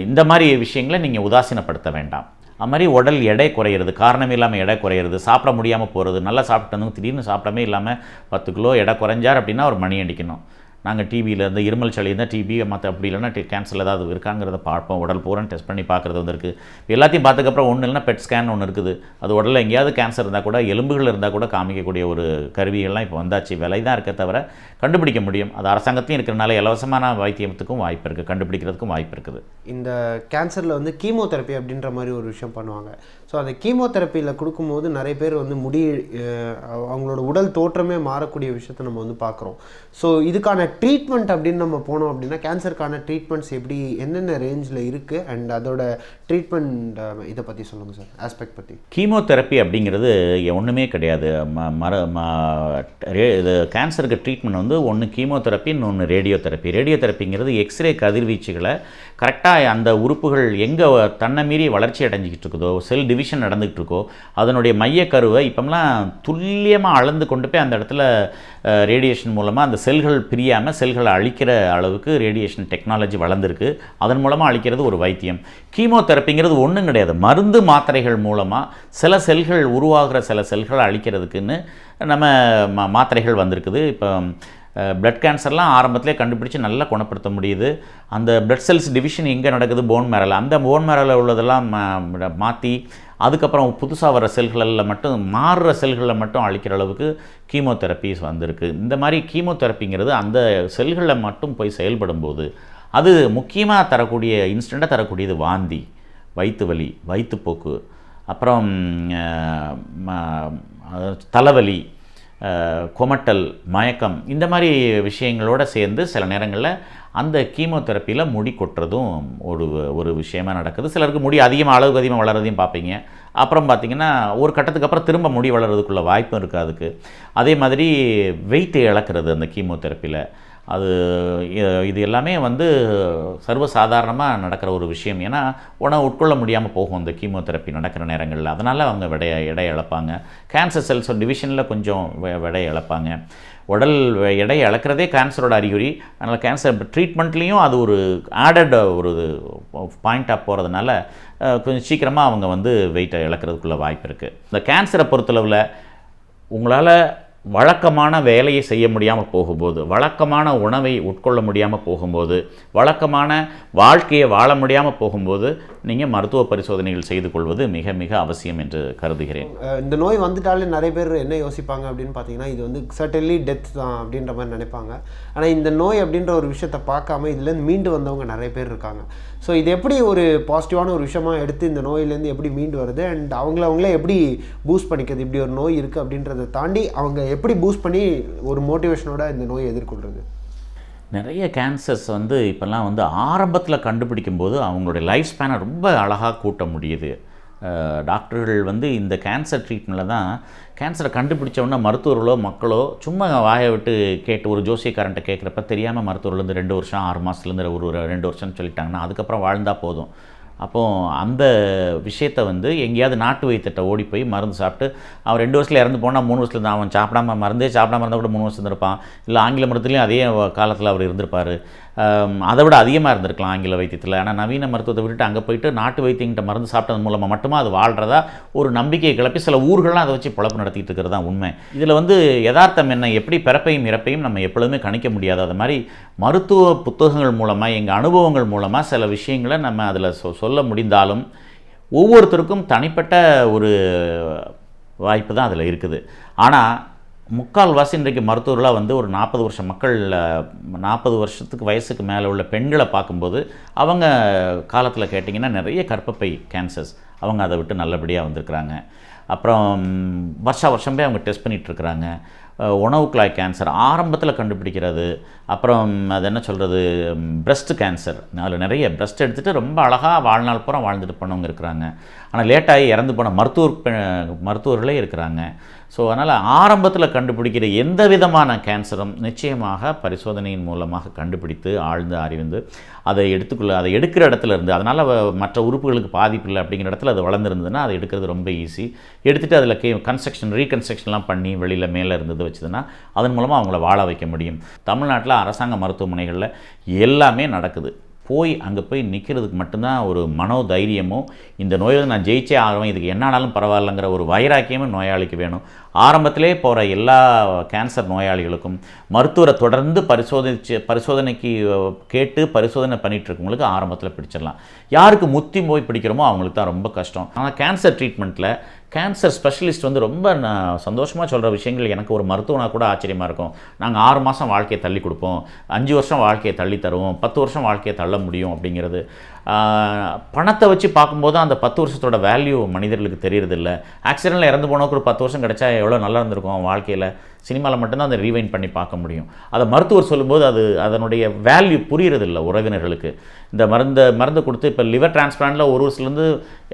S4: இந்த மாதிரி விஷயங்களை நீங்கள் உதாசீனப்படுத்த வேண்டாம். அது மாதிரி உடல் எடை குறையிறது, காரணமே இல்லாமல் எடை குறையிறது, சாப்பிட முடியாமல் போகிறது, நல்லா சாப்பிட்டு திடீர்னு சாப்பிடாமே இல்லாமல் 10 கிலோ எடை குறைஞ்சார் அப்படின்னா ஒரு மணி அடிக்கணும். நாங்கள் டிவியில் இருந்து இருமல் சளி இருந்தால் டிபி, மற்ற அப்படி இல்லைன்னா கேன்சர் ஏதாவது இருக்காங்கிறத பார்ப்போம். உடல் பூரா டெஸ்ட் பண்ணி பார்க்குறது வந்து இருக்குது. எல்லாத்தையும் பார்த்ததுக்கப்புறம் ஒன்று இல்லைன்னா பெட் ஸ்கேன் ஒன்று இருக்குது. அது உடலில் எங்கேயாவது கேன்சர் இருந்தால் கூட, எலும்புகள் இருந்தால் கூட காமிக்கக்கூடிய ஒரு கருவிகள்லாம் இப்போ வந்தாச்சு. விலை தான் இருக்க தவிர கண்டுபிடிக்க முடியும். அது அரசாங்கத்தையும் இருக்கிறனால இலவசமான வைத்தியத்துக்கும் வாய்ப்பு இருக்குது, கண்டுபிடிக்கிறதுக்கும் வாய்ப்பு இருக்குது.
S3: இந்த கேன்சரில் வந்து கீமோதெரப்பி அப்படின்ற மாதிரி ஒரு விஷயம் பண்ணுவாங்க. ஸோ அந்த கீமோதெரப்பியில் கொடுக்கும்போது நிறைய பேர் வந்து அவங்களோட உடல் தோற்றமே மாறக்கூடிய விஷயத்தை நம்ம வந்து பார்க்குறோம். ஸோ இதுக்கான ட்ரீட்மெண்ட் அப்படின்னு நம்ம போனோம் அப்படின்னா கேன்சருக்கான ட்ரீட்மெண்ட்ஸ் எப்படி, என்னென்ன ரேஞ்சில் இருக்குது, அண்ட் அதோட ட்ரீட்மெண்ட் இதை பற்றி சொல்லுங்கள் சார், ஆஸ்பெக்ட் பற்றி.
S4: கீமோதெரப்பி அப்படிங்கிறது ஒன்றுமே கிடையாது. இது கேன்சருக்கு ட்ரீட்மெண்ட் வந்து ஒன்று கீமோதெரப்பி, இன்னொன்று ரேடியோதெரப்பி. ரேடியோதெரப்பிங்கிறது எக்ஸ்ரே கதிர்வீச்சுகளை கரெக்டாக அந்த உறுப்புகள் எங்கே தன்னை மீறி வளர்ச்சி அடைஞ்சிக்கிட்டு இருக்குதோ, செல் டிவிஷன் நடந்துகிட்டு இருக்கோ, அதனுடைய மையக்கருவை இப்போலாம் துல்லியமாக அளந்து கொண்டு போய் அந்த இடத்துல ரேடியேஷன் மூலமாக அந்த செல்கள் பிரியாமல் செல்களை அழிக்கிற அளவுக்கு ரேடியேஷன் டெக்னாலஜி வளர்ந்துருக்கு. அதன் மூலமாக அழிக்கிறது ஒரு வைத்தியம். கீமோதெரப்பிங்கிறது ஒன்றும் கிடையாது. மருந்து மாத்திரைகள் மூலமாக சில செல்கள் உருவாகிற சில செல்களை அழிக்கிறதுக்குன்னு நம்ம மாத்திரைகள் வந்திருக்குது. இப்போ பிளட் கேன்சர்லாம் ஆரம்பத்திலே கண்டுபிடிச்சி நல்லா குணப்படுத்த முடியுது. அந்த பிளட் செல்ஸ் டிவிஷன் எங்கே நடக்குது, போன் மேரில், அந்த போன் மேரில் உள்ளதெல்லாம் மாற்றி அதுக்கப்புறம் புதுசாக வர செல்களில் மட்டும், மாறுற செல்களில் மட்டும் அழிக்கிற அளவுக்கு கீமோதெரப்பிஸ் வந்திருக்கு. இந்த மாதிரி கீமோதெரப்பிங்கிறது அந்த செல்களில் மட்டும் போய் செயல்படும் போது அது முக்கியமாக தரக்கூடிய, இன்ஸ்டண்ட்டாக தரக்கூடியது வாந்தி, வயிற்று வலி, வயிற்றுப்போக்கு, அப்புறம் தலைவலி, கொமட்டல், மயக்கம், இந்த மாதிரி விஷயங்களோடு சேர்ந்து சில நேரங்களில் அந்த கீமோதெரப்பியில் முடி கொட்டுறதும் ஒரு விஷயமாக நடக்குது. சிலருக்கு முடி அளவுக்கு அதிகமாக வளர்கிறதையும் பார்ப்பீங்க. அப்புறம் பார்த்திங்கன்னா ஒரு கட்டத்துக்கு அப்புறம் திரும்ப முடி வளர்கிறதுக்குள்ள வாய்ப்பும் இருக்குது அதுக்கு. அதே மாதிரி வெயிட் இழக்கிறது அந்த கீமோதெரப்பியில், இது எல்லாமே வந்து சர்வசாதாரணமாக நடக்கிற ஒரு விஷயம். ஏன்னா உணவு உட்கொள்ள முடியாமல் போகும் அந்த கீமோதெரப்பி நடக்கிற நேரங்களில். அதனால் அவங்க எடை இழப்பாங்க. கேன்சர் செல்ஸ் டிவிஷனில் கொஞ்சம் எடை இழப்பாங்க. உடல் எடை இழக்கிறதே கேன்சரோட அறிகுறி. அதனால் கேன்சர் ட்ரீட்மெண்ட்லேயும் அது ஒரு ஆடட் ஒரு பாயிண்ட்டாக போகிறதுனால கொஞ்சம் சீக்கிரமாக அவங்க வந்து வெயிட்டை இழக்கிறதுக்குள்ள வாய்ப்பு இருக்குது. இந்த கேன்சரை பொறுத்தளவில் உங்களால் வழக்கமான வேலையை செய்ய முடியாமல் போகும்போது, வழக்கமான உணவை உட்கொள்ள முடியாமல் போகும்போது, வழக்கமான வாழ்க்கையை வாழ முடியாமல் போகும்போது நீங்கள் மருத்துவ பரிசோதனைகள் செய்து கொள்வது மிக மிக அவசியம் என்று கருதுகிறேன்.
S3: இந்த நோய் வந்துட்டாலே நிறைய பேர் என்ன யோசிப்பாங்க அப்படின்னு பார்த்தீங்கன்னா, இது வந்து சர்டன்லி டெத் தான் அப்படின்ற மாதிரி நினைப்பாங்க. ஆனால் இந்த நோய் அப்படின்ற ஒரு விஷயத்தை பார்க்காம இதுலேருந்து மீண்டு வந்தவங்க நிறைய பேர் இருக்காங்க. ஸோ இது எப்படி ஒரு பாசிட்டிவான ஒரு விஷயமாக எடுத்து இந்த நோயிலேருந்து எப்படி மீண்டு வருது அண்ட் அவங்களே எப்படி பூஸ்ட் பண்ணிக்கிறது, இப்படி ஒரு நோய் இருக்குது அப்படின்றத தாண்டி அவங்க எப்படி பூஸ்ட் பண்ணி ஒரு மோட்டிவேஷனோட இந்த நோயை எதிர்கொள்கிறது?
S4: நிறைய கேன்சர்ஸ் வந்து இப்போல்லாம் வந்து ஆரம்பத்தில் கண்டுபிடிக்கும்போது அவங்களுடைய லைஃப் ஸ்பேனை ரொம்ப அழகாக கூட்ட முடியுது. டாக்டர்கள் வந்து இந்த கேன்சர் ட்ரீட்மெண்ட்டில் தான் கேன்சரை கண்டுபிடிச்சவொன்னே மருத்துவர்களோ மக்களோ சும்மா வாயை விட்டு கேட்டு ஒரு ஜோசியக்காரன்ட்ட கேட்குறப்ப தெரியாமல் மருத்துவர்லேருந்து 2 வருஷம் 6 மாதத்துலேருந்து ஒரு 2 வருஷம்னு சொல்லிட்டாங்கன்னா அதுக்கப்புறம் வாழ்ந்தால் போதும். அப்போது அந்த விஷயத்தை வந்து எங்கேயாவது நாட்டு வைத்தியத்தை ஓடி போய் மருந்து சாப்பிட்டு அவன் 2 வருஷத்தில் இறந்து போனால் 3 வருஷத்தில் தான் அவன் மருந்தே சாப்பிடாம இருந்தால் கூட 3 வருஷம் இருந்திருப்பான். இல்லை ஆங்கில மருத்துவத்துலேயும் அதே காலத்தில் அவர் இருந்திருப்பார். அதை விட அதிகமாக இருந்திருக்கலாம் ஆங்கில வைத்தியத்தில். ஆனால் நவீன மருத்துவத்தை விட்டுட்டு அங்கே போயிட்டு நாட்டு வைத்தியங்கிட்ட மருந்து சாப்பிட்டது மூலமாக மட்டுமா அது வாழ்கிறதா ஒரு நம்பிக்கையை கிளப்பி சில ஊர்கள்லாம் அதை வச்சு பொழப்பு நடத்திட்டு இருக்கிறது தான் உண்மை. இதில் வந்து யதார்த்தம் என்ன, எப்படி பிறப்பையும் இறப்பையும் நம்ம எப்பொழுதுமே கணிக்க முடியாது. அது மாதிரி மருத்துவ புத்தகங்கள் மூலமாக எங்கள் அனுபவங்கள் மூலமாக சில விஷயங்களை நம்ம அதில் சொல்ல முடிந்தாலும் ஒவ்வொருத்தருக்கும் தனிப்பட்ட ஒரு வாய்ப்பு தான் அதில் இருக்குது. ஆனால் முக்கால்வாசி இன்றைக்கு மருத்துவர்களாக வந்து ஒரு 40 வருஷம் மக்கள் 40 வருஷத்துக்கு வயசுக்கு மேலே உள்ள பெண்களை பார்க்கும்போது அவங்க காலத்தில் கேட்டிங்கன்னா நிறைய கர்ப்பப்பை கேன்சர்ஸ் அவங்க அதை விட்டு நல்லபடியாக வந்திருக்கிறாங்க. அப்புறம் வருஷமே அவங்க டெஸ்ட் பண்ணிகிட்ருக்குறாங்க. உணவு குழாய் கேன்சர் ஆரம்பத்தில் கண்டுபிடிக்கிறது. அப்புறம் அது என்ன சொல்கிறது, பிரஸ்ட் கேன்சர், அதில் நிறைய பிரஸ்ட் எடுத்துகிட்டு ரொம்ப அழகாக வாழ்நாள் பூரா வாழ்ந்துட்டு போனவங்க இருக்கிறாங்க. ஆனால் லேட்டாகி இறந்து போன மருத்துவர்களே இருக்கிறாங்க. ஸோ அதனால் ஆரம்பத்தில் கண்டுபிடிக்கிற எந்த விதமான கேன்சரும் நிச்சயமாக பரிசோதனையின் மூலமாக கண்டுபிடித்து ஆழ்ந்து அறிந்து அதை எடுக்கிற இடத்துல இருந்து, அதனால் மற்ற உறுப்புகளுக்கு பாதிப்பு இல்லை அப்படிங்கிற இடத்துல அது வளர்ந்துருந்ததுன்னா அதை எடுக்கிறது ரொம்ப ஈஸி. எடுத்துகிட்டு அதில் ரீகன்ஸ்ட்ரக்ஷன்லாம் பண்ணி வெளியில் மேலே இருந்தது வச்சுதுன்னா அதன் மூலமாக அவங்கள வாழ வைக்க முடியும். தமிழ்நாட்டில் அரசாங்க மருத்துவமனைகளில் எல்லாமே நடக்குது. அங்கே போய் நிற்கிறதுக்கு மட்டும்தான் ஒரு மனோதைரியமும், இந்த நோயில் நான் ஜெயிச்சே ஆகுவேன், இதுக்கு என்ன ஆனாலும் பரவாயில்லைங்கிற ஒரு வைராக்கியமும் நோயாளிக்கு வேணும். ஆரம்பத்திலே போகிற எல்லா கேன்சர் நோயாளிகளுக்கும் மருத்துவரை தொடர்ந்து பரிசோதனைக்கு கேட்டு பரிசோதனை பண்ணிகிட்ருக்கவங்களுக்கு ஆரம்பத்தில் பிடிச்சிடலாம். யாருக்கு முத்தி போய் பிடிக்கிறோமோ அவங்களுக்கு தான் ரொம்ப கஷ்டம். ஆனால் கேன்சர் ட்ரீட்மெண்ட்டில் கேன்சர் ஸ்பெஷலிஸ்ட் வந்து ரொம்ப சந்தோஷமாக சொல்கிற விஷயங்கள் எனக்கு ஒரு மருத்துவனாக கூட ஆச்சரியமாக இருக்கும். நாங்கள் 6 மாதம் வாழ்க்கையை தள்ளி கொடுப்போம், 5 வருஷம் வாழ்க்கையை தள்ளி தருவோம், 10 வருஷம் வாழ்க்கையை தள்ள முடியும் அப்படிங்கிறது. பணத்தை வச்சு பார்க்கும்போது அந்த 10 வருஷத்தோட வேல்யூ மனிதர்களுக்கு தெரியறதில்ல. ஆக்சிடெண்ட்டில் இறந்து போனவருக்கு ஒரு 10 வருஷம் கிடச்சா எவ்வளோ நல்லா இருந்திருக்கும் வாழ்க்கையில். சினிமாவில் மட்டும்தான் அதை ரீவைண்ட் பண்ணி பார்க்க முடியும். அதை மருத்துவர் சொல்லும்போது அதனுடைய வேல்யூ புரியறதில்லை உறவினர்களுக்கு. இந்த மருந்து கொடுத்து இப்போ லிவர் டிரான்ஸ்பிளான்ட்டில் 1 வருஷத்துலேருந்து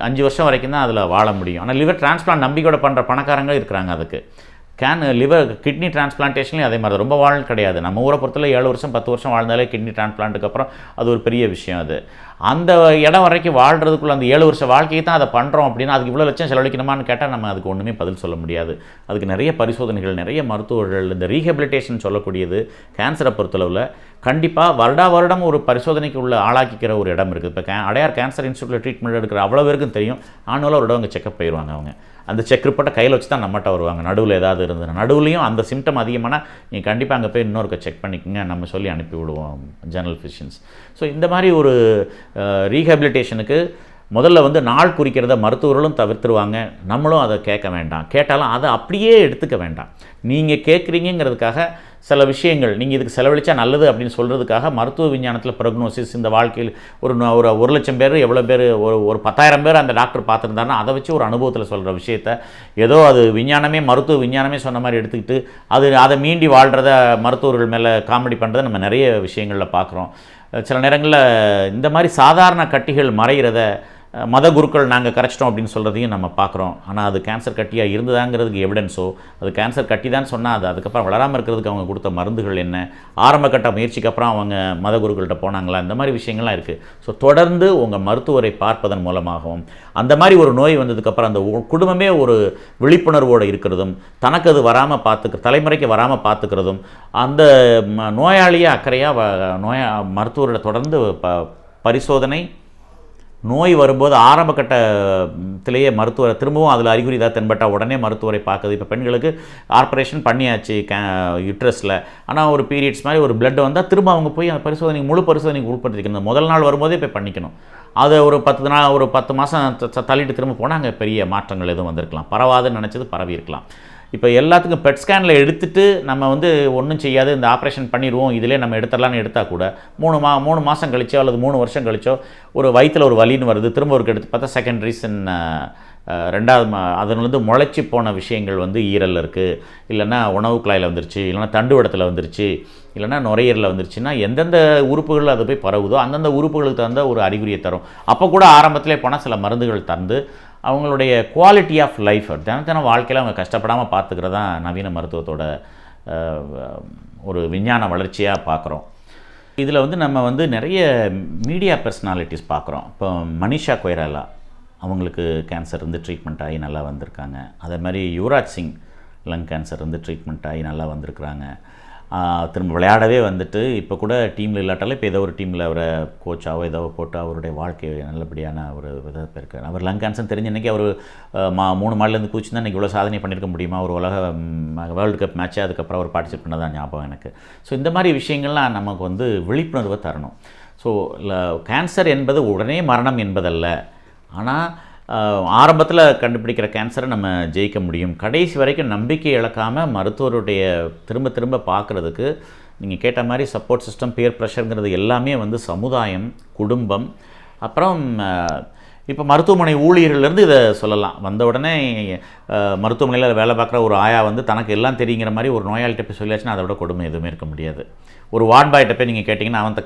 S4: 5 வருஷம் வரைக்கும் தான் அதில் வாழ முடியும். ஆனால் லிவர் டிரான்ஸ்பிளான்ட் நம்பிக்கையோட பண்ணுற பணக்காரங்க இருக்கிறாங்க. அதுக்கு கிட்னி டிரான்ஸ்பிளான்டேஷன்லேயும் அதே மாதிரி ரொம்ப வாழ் கிடையாது. நம்ம ஊரை பொறுத்தவரை 7 வருஷம் 10 வருஷம் வாழ்ந்தாலே கிட்னி டிரான்ஸ்பிளான்ட்டுக்கு அப்புறம் அது ஒரு பெரிய விஷயம். அது அந்த இடம் வரைக்கும் வாழ்கிறதுக்குள்ள அந்த 7 வருஷம் வாழ்க்கையை தான் அதை பண்ணுறோம் அப்படின்னா அதுக்கு இவ்வளோ லட்சம் செலவழிக்கணுமான்னு கேட்டால் நம்ம அதுக்கு ஒன்றுமே பதில் சொல்ல முடியாது. அதுக்கு நிறைய பரிசோதனைகள், நிறைய மருத்துவர்கள், இந்த ரீஹபிலிட்டேஷன் சொல்லக்கூடியது கேன்சரை பொறுத்தளவில் கண்டிப்பாக வருடம் ஒரு பரிசோதனைக்கு உள்ள ஆளாக்கிக்கிற ஒரு இடம் இருக்குது. இப்போ அடையார் கேன்சர் இன்ஸ்டியூட்டில் ட்ரீட்மெண்ட் எடுக்கிற அவ்வளோ பேருக்கும் தெரியும். ஆனாலும் ஒரு இடம் அங்கே செக்கப் போயிடுவாங்க. அவங்க அந்த செக் ரிப்போர்ட்டை கையில் வச்சு தான் நம்மகிட்ட வருவாங்க. நடுவில் ஏதாவது இருந்ததுன்னா, நடுவுலையும் அந்த சிம்டம் அதிகமானால் நீங்கள் கண்டிப்பாக அங்கே போய் இன்னொருக்க செக் பண்ணிக்கோங்க நம்ம சொல்லி அனுப்பி விடுவோம் ஜெனரல் ஃபிசிஷியன்ஸ். ஸோ இந்த மாதிரி ஒரு ரீஹபிலிட்டேஷனுக்கு முதல்ல வந்து நாள் குறிக்கிறத மருத்துவர்களும் தவிர்த்துருவாங்க. நம்மளும் அதை கேட்க வேண்டாம். கேட்டாலும் அதை அப்படியே எடுத்துக்க வேண்டாம். நீங்கள் கேட்குறீங்கிறதுக்காக சில விஷயங்கள் நீங்கள் இதுக்கு செலவழிச்சா நல்லது அப்படின்னு சொல்கிறதுக்காக மருத்துவ விஞ்ஞானத்தில் ப்ரொக்னோசிஸ், இந்த வாழ்க்கையில் ஒரு 1,00,000 பேர் எவ்வளோ பேர் ஒரு 10,000 பேர் அந்த டாக்டர் பார்த்துருந்தாருன்னா அதை வச்சு ஒரு அனுபவத்தில் சொல்கிற விஷயத்த ஏதோ அது மருத்துவ விஞ்ஞானமே சொன்ன மாதிரி எடுத்துக்கிட்டு அதை மீண்டி வாழ்கிறத மருத்துவர்கள் மேலே காமெடி பண்ணுறதை நம்ம நிறைய விஷயங்களில் பார்க்குறோம். சில நேரங்களில் இந்த மாதிரி சாதாரண கட்டிகள் மறைகிறத மத குருக்கள் நாங்கள் கரைச்சிட்டோம் அப்படின்னு சொல்கிறதையும் நம்ம பார்க்குறோம். ஆனால் அது கேன்சர் கட்டியாக இருந்ததாங்கிறதுக்கு எவிடன்ஸோ, அது கேன்சர் கட்டி தான் சொன்னால் அது அதுக்கப்புறம் வளராமல் இருக்கிறதுக்கு அவங்க கொடுத்த மருந்துகள் என்ன, ஆரம்ப கட்ட முயற்சிக்கு அப்புறம் அவங்க மத குருக்கள்கிட்ட போனாங்களா, இந்த மாதிரி விஷயங்கள்லாம் இருக்குது. ஸோ தொடர்ந்து உங்கள் மருத்துவரை பார்ப்பதன் மூலமாகவும் அந்த மாதிரி ஒரு நோய் வந்ததுக்கப்புறம் அந்த குடும்பமே ஒரு விழிப்புணர்வோடு இருக்கிறதும், தனக்கு அது வராமல் தலைமுறைக்கு வராமல் பார்த்துக்கிறதும், அந்த நோயாளியை அக்கறையாக மருத்துவரோட தொடர்ந்து பரிசோதனை நோய் வரும்போது ஆரம்ப கட்டத்திலேயே மருத்துவரை திரும்பவும் அதில் அறிகுறி தான் தென்பட்டால் உடனே மருத்துவரை பார்க்குது. இப்போ பெண்களுக்கு ஆப்ரேஷன் பண்ணியாச்சு யுட்ரஸில், ஆனால் ஒரு பீரியட்ஸ் மாதிரி ஒரு பிளட் வந்தால் திரும்ப அவங்க போய் அந்த பரிசோதனைக்கு முழு பரிசோதனைக்கு உட்படுத்திக்கணும். முதல் நாள் வரும்போதே போய் பண்ணிக்கணும். அதை ஒரு 10 மாதம் தள்ளிட்டு திரும்ப போனால் அங்கே பெரிய மாற்றங்கள் எதுவும் வந்திருக்கலாம். பரவாதுன்னு நினச்சது பரவி இருக்கலாம். இப்போ எல்லாத்துக்கும் பெட் ஸ்கேனில் எடுத்துகிட்டு நம்ம வந்து ஒன்றும் செய்யாது, இந்த ஆப்ரேஷன் பண்ணிடுவோம், இதிலே நம்ம எடுத்துடலான்னு எடுத்தால் கூட 3 மாதம் கழிச்சோ அல்லது 3 வருஷம் கழிச்சோ ஒரு வயிற்றில் ஒரு வலின்னு வருது, திரும்ப ஒரு எடுத்து பார்த்தா செகண்டரிஸ் ரெண்டாவது அதில் முளைச்சி போன விஷயங்கள் வந்து ஈரலில் இருக்குது, இல்லைன்னா உணவு குழாயில் வந்துருச்சு, இல்லைன்னா தண்டுவடத்தில் வந்துருச்சு, இல்லைன்னா நுரையீரலில் வந்துருச்சுன்னா எந்தெந்த உறுப்புகள் அது போய் பரவுதோ அந்தந்த உறுப்புகளுக்கு தகுந்த ஒரு அறிகுறியை தரும். அப்போ கூட ஆரம்பத்திலே போனால் சில மருந்துகள் தந்து அவங்களுடைய குவாலிட்டி ஆஃப் லைஃப் தினம் வாழ்க்கையில் அவங்க கஷ்டப்படாமல் பார்த்துக்கிறது தான் நவீன மருத்துவத்தோட ஒரு விஞ்ஞான வளர்ச்சியாக பார்க்குறோம். இதில் வந்து நம்ம வந்து நிறைய மீடியா பர்சனாலிட்டிஸ் பார்க்குறோம். இப்போ மனிஷா கொய்ராலா அவங்களுக்கு கேன்சர் இருந்து ட்ரீட்மெண்ட் ஆகி நல்லா வந்திருக்காங்க. அதே மாதிரி யுவராஜ் சிங் லங் கேன்சர் இருந்து ட்ரீட்மெண்ட் ஆகி நல்லா வந்திருக்கிறாங்க. திரும்ப விளையாடவே வந்துட்டு இப்போ கூட டீமில் இல்லாட்டாலும் இப்போ ஏதோ ஒரு டீமில் அவரை கோச்சாவோ ஏதோ போட்டு அவருடைய வாழ்க்கை நல்லபடியான ஒரு விதத்தை இருக்கார். அவர் லங் கேன்சர் தெரிஞ்ச இன்றைக்கி அவர் 3 மாடிலேருந்து கூச்சி தான் இன்றைக்கி இவ்வளோ சாதனை பண்ணியிருக்க முடியுமா? ஒரு உலக வேர்ல்டு கப் மேட்ச்சு அதுக்கப்புறம் அவர் பார்ட்டிசிபேட் பண்ணதான் ஞாபகம் எனக்கு. ஸோ இந்த மாதிரி விஷயங்கள்லாம் நமக்கு வந்து விழிப்புணர்வை தரணும். ஸோ கேன்சர் என்பது உடனே மரணம் என்பதல்ல, ஆனால் ஆரம்பத்தில் கண்டுபிடிக்கிற கேன்சரை நம்ம ஜெயிக்க முடியும். கடைசி வரைக்கும் நம்பிக்கை இழக்காமல் மருத்துவருடைய திரும்ப பார்க்குறதுக்கு நீங்கள் கேட்ட மாதிரி சப்போர்ட் சிஸ்டம், பியர் ப்ரெஷருங்கிறது எல்லாமே வந்து சமுதாயம், குடும்பம், அப்புறம் இப்போ மருத்துவமனை ஊழியர்கள்லேருந்து இதை சொல்லலாம். வந்த உடனே மருத்துவமனையில் வேலை பார்க்குற ஒரு ஆயா வந்து தனக்கு எல்லாம் தெரியுங்கிற மாதிரி ஒரு நோயாளிகிட்ட போய் சொல்லியாச்சுன்னா அதை விட கொடுமை எதுவுமே இருக்க முடியாது. ஒரு வார்ட் பாய்கிட்ட போய் நீங்கள் கேட்டிங்கன்னா அவன்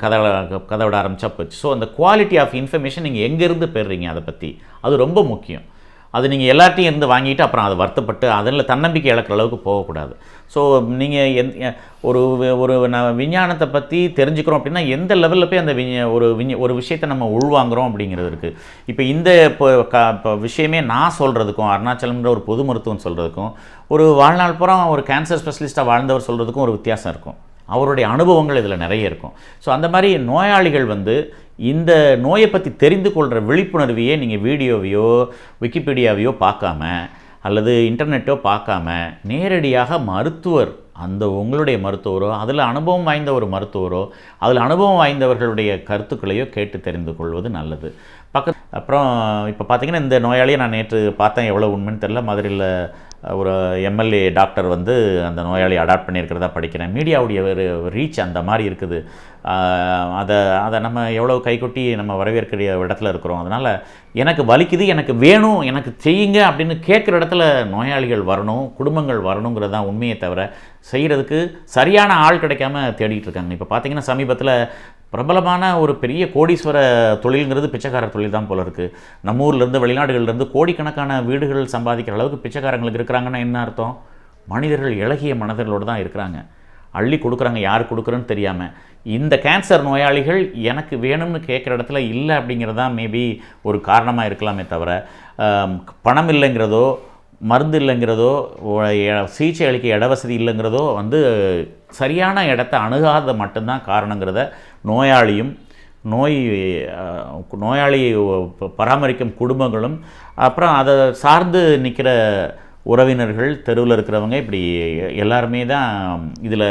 S4: கதை விட ஆரம்பித்தா போச்சு. ஸோ அந்த குவாலிட்டி ஆஃப் இன்ஃபர்மேஷன் நீங்கள் எங்கேருந்து பெறுறீங்க அதை பற்றி அது ரொம்ப முக்கியம். அது நீங்கள் எல்லாத்தையும் இருந்து வாங்கிட்டு அப்புறம் அதை வருத்தப்பட்டு அதில் தன்னம்பிக்கை இழக்கிற அளவுக்கு போகக்கூடாது. ஸோ நீங்கள் ஒரு விஞ்ஞானத்தை பற்றி தெரிஞ்சுக்கிறோம் அப்படின்னா எந்த லெவலில் போய் அந்த ஒரு விஷயத்தை நம்ம உள்வாங்குகிறோம் அப்படிங்கிறது இருக்குது. இப்போ இந்த இப்போ விஷயமே நான் சொல்கிறதுக்கும் அருணாச்சலம்ன்ற ஒரு பொது மருத்துவம் சொல்கிறதுக்கும் ஒரு வாழ்நாள் பூரா ஒரு கேன்சர் ஸ்பெஷலிஸ்ட்டாக வாழ்ந்தவர் சொல்கிறதுக்கும் ஒரு வித்தியாசம் இருக்கும். அவருடைய அனுபவங்கள் இதில் நிறைய இருக்கும். ஸோ அந்த மாதிரி நோயாளிகள் வந்து இந்த நோயை பற்றி தெரிந்து கொள்கிற விழிப்புணர்வையே நீங்கள் வீடியோவையோ விக்கிபீடியாவையோ பார்க்காம அல்லது இன்டர்நெட்டோ பார்க்காம நேரடியாக மருத்துவர், அந்த உங்களுடைய மருத்துவரோ அதில் அனுபவம் வாய்ந்த ஒரு மருத்துவரோ அதில் அனுபவம் வாய்ந்தவர்களுடைய கருத்துக்களையோ கேட்டு தெரிந்து கொள்வது நல்லது. அப்புறம் இப்போ பார்த்திங்கன்னா இந்த நோயாளியை நான் நேற்று பார்த்தேன், எவ்வளோ உண்மைன்னு தெரியல, மதுரையில் ஒரு எம்எல்ஏ டாக்டர் வந்து அந்த நோயாளி அடாப்ட் பண்ணியிருக்கிறதா படிக்கிறேன். மீடியாவுடைய ஒரு ரீச் அந்த மாதிரி இருக்குது. அதை நம்ம எவ்வளோ கைகொட்டி நம்ம வரவேற்கிற இடத்துல இருக்கிறோம். அதனால் எனக்கு வலிக்குது, எனக்கு வேணும், எனக்கு செய்யுங்க அப்படின்னு கேட்குற இடத்துல நோயாளிகள் வரணும், குடும்பங்கள் வரணுங்கிறது தான் உண்மையை தவிர செய்கிறதுக்கு சரியான ஆள் கிடைக்காம தேடிட்டு இருக்காங்க. இப்போ பார்த்திங்கன்னா சமீபத்தில் பிரபலமான ஒரு பெரிய கோடீஸ்வர தொழில்ங்கிறது பிச்சைக்காரர் தொழில் தான் போல இருக்குது. நம்ம ஊர்லேருந்து வெளிநாடுகள்லேருந்து கோடிக்கணக்கான வீடுகள் சம்பாதிக்கிற அளவுக்கு பிச்சைக்காரங்களுக்கு இருக்கிறாங்கன்னா என்ன அர்த்தம்? மனிதர்கள் இளகிய மனிதர்களோடு தான் இருக்கிறாங்க, அள்ளி கொடுக்குறாங்க, யார் கொடுக்குறன்னு தெரியாமல். இந்த கேன்சர் நோயாளிகள் எனக்கு வேணும்னு கேட்குற இடத்துல இல்லை அப்படிங்கிறது தான் மேபி ஒரு காரணமாக இருக்கலாமே தவிர பணம் இல்லைங்கிறதோ மருந்து இல்லைங்கிறதோ சிகிச்சை அளிக்க இட வசதி இல்லைங்கிறதோ வந்து சரியான இடத்த அணுகாத மட்டும்தான் காரணங்கிறத நோயாளியும் நோயாளியை பராமரிக்கும் குடும்பங்களும் அப்புறம் அதை சார்ந்து நிற்கிற உறவினர்கள், தெருவில் இருக்கிறவங்க, இப்படி எல்லாருமே தான் இதில்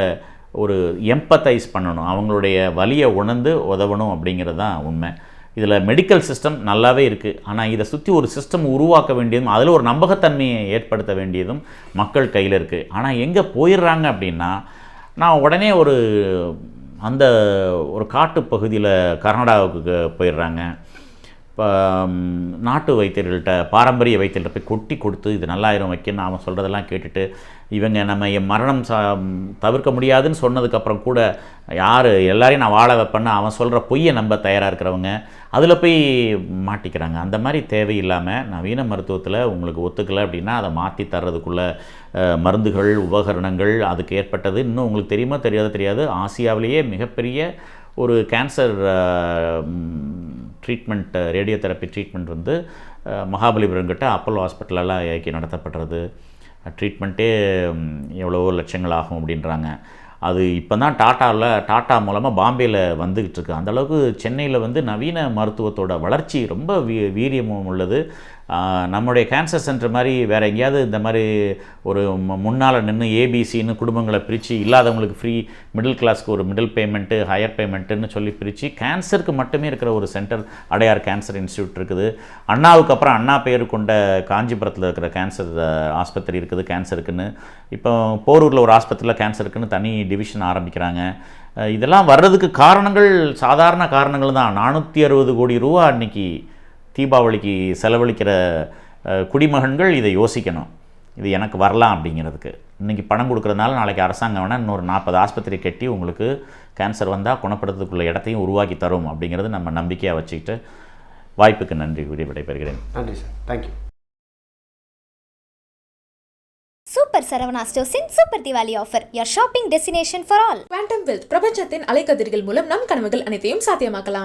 S4: ஒரு எம்பத்தைஸ் பண்ணணும், அவங்களுடைய வலியை உணர்ந்து உதவணும் அப்படிங்கிறது தான் உண்மை. இதில் மெடிக்கல் சிஸ்டம் நல்லாவே இருக்குது, ஆனால் இதை சுற்றி ஒரு சிஸ்டம் உருவாக்க வேண்டியதும் அதில் ஒரு நம்பகத்தன்மையை ஏற்படுத்த வேண்டியதும் மக்கள் கையில் இருக்குது. ஆனால் எங்கே போயிடுறாங்க அப்படின்னா, நான் உடனே அந்த ஒரு காட்டு பகுதியில் கர்நாடகாவுக்கு போயிடுறாங்க. இப்போ நாட்டு வைத்தியர்கள்ட்ட, பாரம்பரிய வைத்தியர்கள்ட்ட போய் கொட்டி கொடுத்து இது நல்லாயிரம் வைக்கணும் அவன் சொல்கிறதெல்லாம் கேட்டுட்டு இவங்க நம்ம மரணம் தவிர்க்க முடியாதுன்னு சொன்னதுக்கப்புறம் கூட எல்லாரையும் நான் வாழ வைப்பேன்னு அவன் சொல்கிற பொய்யை நம்ப தயாராக இருக்கிறவங்க அதில் போய் மாட்டிக்கிறாங்க. அந்த மாதிரி தேவையில்லாமல் நவீன மருத்துவத்தில் உங்களுக்கு ஒத்துக்கலை அப்படின்னா அதை மாற்றி தர்றதுக்குள்ள மருந்துகள், உபகரணங்கள் அதுக்கு ஏற்பட்டது இன்னும் உங்களுக்கு தெரியுமா தெரியாது. ஆசியாவிலேயே மிகப்பெரிய ஒரு cancer treatment, radio therapy treatment வந்து மகாபலிபுரம் கிட்ட அப்போலோ ஹாஸ்பிட்டலெல்லாம் இயக்கி நடத்தப்படுறது. ட்ரீட்மெண்ட்டே எவ்வளவோ லட்சங்கள் ஆகும் அப்படின்றாங்க. அது இப்போ தான் டாட்டா மூலமாக பாம்பேயில் வந்துக்கிட்டு இருக்கு. அந்தளவுக்கு சென்னையில் வந்து நவீன மருத்துவத்தோட வளர்ச்சி ரொம்ப வீரியமும் உள்ளது. நம்முடைய கேன்சர் சென்டர் மாதிரி வேறு எங்கேயாவது இந்த மாதிரி ஒரு முன்னால் நின்று ஏபிசின்னு குடும்பங்களை பிரித்து இல்லாதவங்களுக்கு ஃப்ரீ, மிடில் கிளாஸ்க்கு ஒரு மிடில் பேமெண்ட்டு, ஹையர் பேமெண்ட்டுன்னு சொல்லி பிரித்து கேன்சருக்கு மட்டுமே இருக்கிற ஒரு சென்டர் அடையார் கேன்சர் இன்ஸ்டியூட் இருக்குது. அண்ணாவுக்கு அப்புறம் அண்ணா பேர் கொண்ட காஞ்சிபுரத்தில் இருக்கிற கேன்சர் ஆஸ்பத்திரி இருக்குது கேன்சருக்குன்னு. இப்போ போரூரில் ஒரு ஆஸ்பத்திரியில் கேன்சருக்குன்னு தனி டிவிஷன் ஆரம்பிக்கிறாங்க. இதெல்லாம் வர்றதுக்கு காரணங்கள் சாதாரண காரணங்கள் தான். 460 கோடி ரூபா அன்றைக்கி தீபாவளிக்கு செலவழிக்கிற குடிமகன்கள் இதை யோசிக்கணும். இது எனக்கு வரலாம் அப்படிங்கிறதுக்கு. இன்றைக்கி பணம் கொடுக்குறதுனால நாளைக்கு அரசாங்கம் வேணால் இன்னொரு 40 ஆஸ்பத்திரி கட்டி உங்களுக்கு கேன்சர் வந்தால் குணப்படுத்துறதுக்குள்ள இடத்தையும் உருவாக்கி தரும் அப்படிங்கிறது நம்ம நம்பிக்கையாக வச்சுக்கிட்டு வாய்ப்புக்கு நன்றி கூறி விடைபெறுகிறேன்.
S3: நன்றி சார், தேங்க்யூ.
S1: சூப்பர் சரவணா ஸ்டோர்ஸின் super Deepavali offer, your shopping destination for all.
S2: Quantum wealth, பிரபஞ்சத்தின் அலைக்கதிர்கள் மூலம் நம் கனவுகள் அனைத்தையும் சாத்தியமாக்கலாம்.